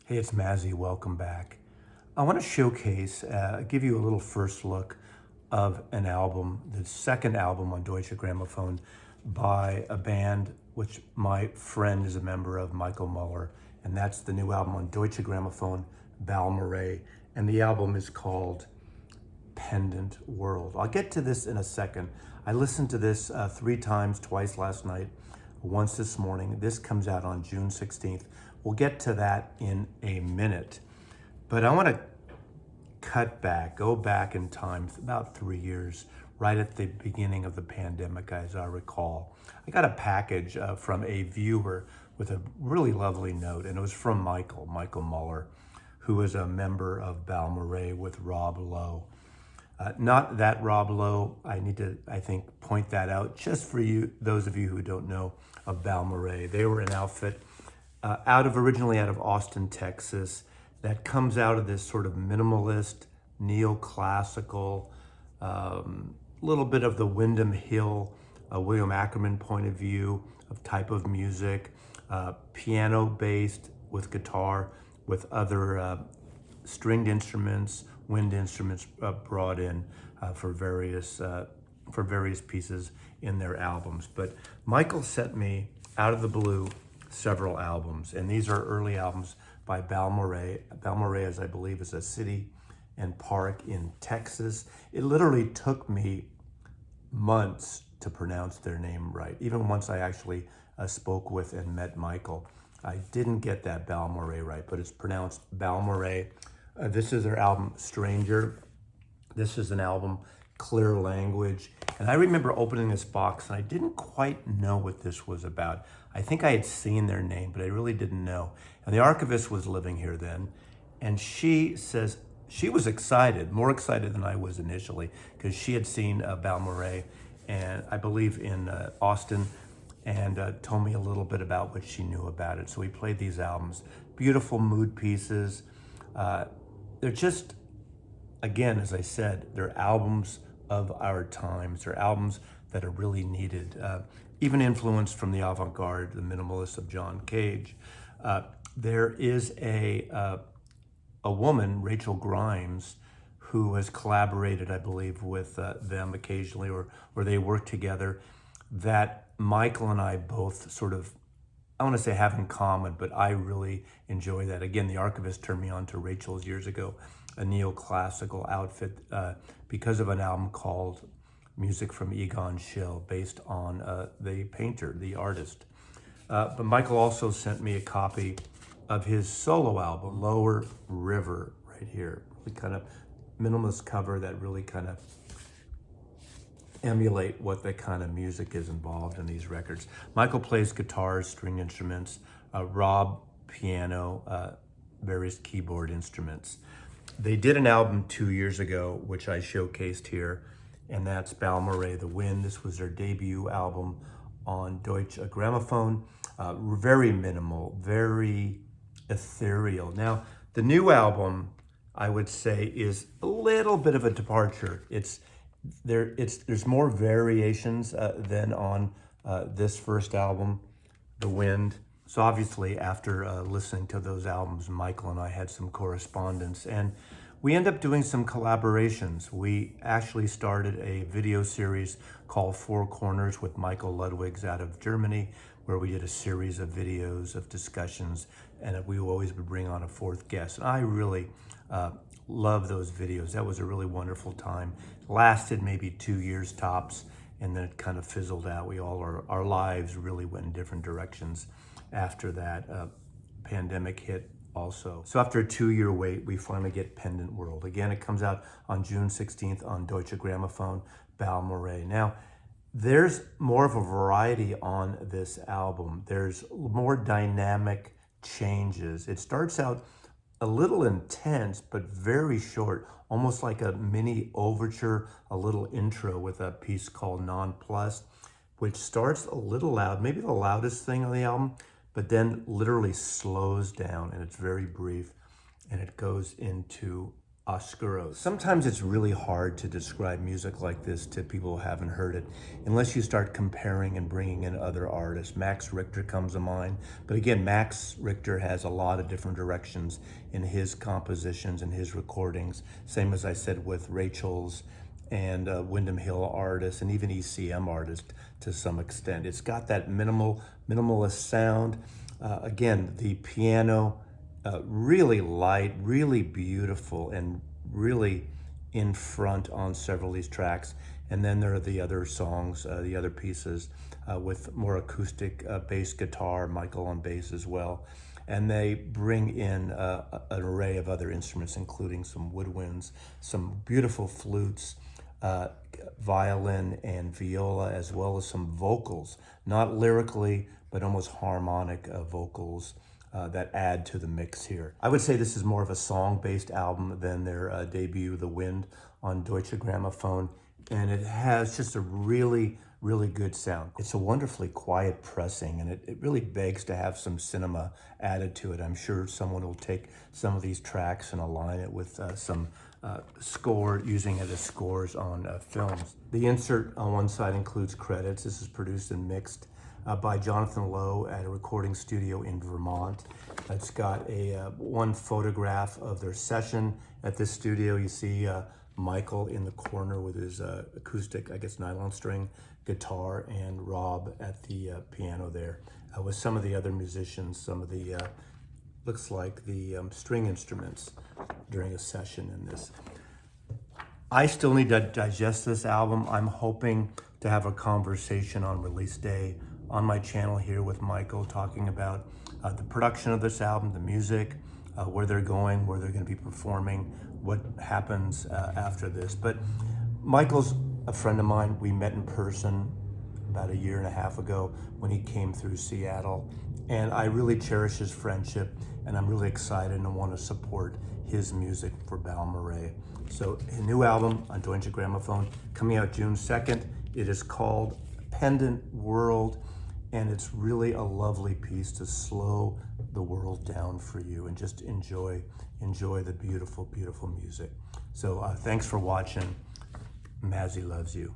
Hey, it's Mazzy. Welcome back. I want to showcase, give you a little first look of an album, the second album on Deutsche Grammophon by a band which my friend is a member of, Michael Muller, and that's the new album on Deutsche Grammophon, Balmorhea, and the album is called Pendant World. I'll get to this in a second. I listened to this 3 times, twice last night, once this morning. This comes out on June 16th. We'll get to that in a minute. But I want to go back in time about 3 years, right at the beginning of the pandemic, as I recall. I got a package from a viewer with a really lovely note, and it was from Michael Muller, who is a member of Balmorhea with Rob Lowe. Not that Rob Lowe, I need to, I think, point that out just for you, those of you who don't know of Balmorhea. They were an outfit originally out of Austin, Texas, that comes out of this sort of minimalist, neoclassical, little bit of the Windham Hill, William Ackerman point of view of type of music, piano-based with guitar, with other stringed instruments, wind instruments brought in for various pieces in their albums. But Michael sent me out of the blue several albums, and these are early albums by Balmorhea. Balmorhea, as I believe, is a city and park in Texas. It literally took me months to pronounce their name right. Even once I actually spoke with and met Michael, I didn't get that Balmorhea right, but it's pronounced Balmorhea. This is their album, Stranger. This is an album, Clear Language. And I remember opening this box and I didn't quite know what this was about. I think I had seen their name, but I really didn't know. And the archivist was living here then. And she says she was excited, more excited than I was initially, because she had seen Balmorhea, and I believe in Austin, and told me a little bit about what she knew about it. So we played these albums, beautiful mood pieces. They're just, again, as I said, they're albums of our times. They're albums that are really needed, even influenced from the avant-garde, the minimalists of John Cage. There is a woman, Rachel Grimes, who has collaborated, I believe, with them occasionally, or they work together, that Michael and I both sort of, I want to say have in common, but I really enjoy that. Again, the archivist turned me on to Rachel's years ago, a neoclassical outfit, because of an album called Music from Egon Schill, based on the painter, the artist. But Michael also sent me a copy of his solo album, Lower River, right here. Really kind of minimalist cover that really kind of emulate what the kind of music is involved in these records. Michael plays guitars, string instruments, Rob piano, various keyboard instruments. They did an album 2 years ago, which I showcased here, and that's Balmorhea, The Wind. This was their debut album on Deutsche Grammophon. Very minimal, very ethereal. Now, the new album, I would say, is a little bit of a departure. There's more variations than on this first album, The Wind. So obviously, after listening to those albums, Michael and I had some correspondence, and we end up doing some collaborations. We actually started a video series called Four Corners with Michael Ludwigs out of Germany, where we did a series of videos of discussions, and we always would bring on a fourth guest. And I really love those videos. That was a really wonderful time. Lasted maybe 2 years tops, and then it kind of fizzled out. Our lives really went in different directions after that. Pandemic hit also. So after a 2-year wait, we finally get Pendant World. Again, it comes out on June 16th on Deutsche Grammophon, Balmorhea. Now, there's more of a variety on this album. There's more dynamic changes. It starts out a little intense, but very short, almost like a mini overture, a little intro with a piece called Nonplussed, which starts a little loud, maybe the loudest thing on the album, but then literally slows down, and it's very brief, and it goes into Oscuros. Sometimes it's really hard to describe music like this to people who haven't heard it unless you start comparing and bringing in other artists. Max Richter comes to mind. But again, Max Richter has a lot of different directions in his compositions and his recordings. Same as I said with Rachel's and Windham Hill artists and even ECM artists to some extent. It's got that minimalist sound. Again, the piano, really light, really beautiful, and really in front on several of these tracks. And then there are the other songs, the other pieces with more acoustic bass guitar, Michael on bass as well. And they bring in an array of other instruments, including some woodwinds, some beautiful flutes, violin and viola, as well as some vocals, not lyrically, but almost harmonic vocals that add to the mix here. I would say this is more of a song-based album than their debut, The Wind, on Deutsche Grammophon, and it has just a really good sound. It's a wonderfully quiet pressing, and it really begs to have some cinema added to it. I'm sure someone will take some of these tracks and align it with some score, using it as scores on films. The insert on one side includes credits. This is produced and mixed by Jonathan Lowe at a recording studio in Vermont. It's got a one photograph of their session at this studio. You see Michael in the corner with his acoustic, I guess, nylon string guitar, and Rob at the piano there with some of the other musicians, some of the, looks like the string instruments during a session in this. I still need to digest this album. I'm hoping to have a conversation on release day on my channel here with Michael, talking about the production of this album, the music, where they're going, where they're going to be performing, what happens after this. But Michael's a friend of mine. We met in person about a year and a half ago when he came through Seattle, and I really cherish his friendship, and I'm really excited and want to support his music for Balmorhea. So a new album on Deutsche Grammophon coming out June 2nd. It is called Pendant World, and it's really a lovely piece to slow the world down for you and just enjoy the beautiful music. So thanks for watching. Mazzy loves you.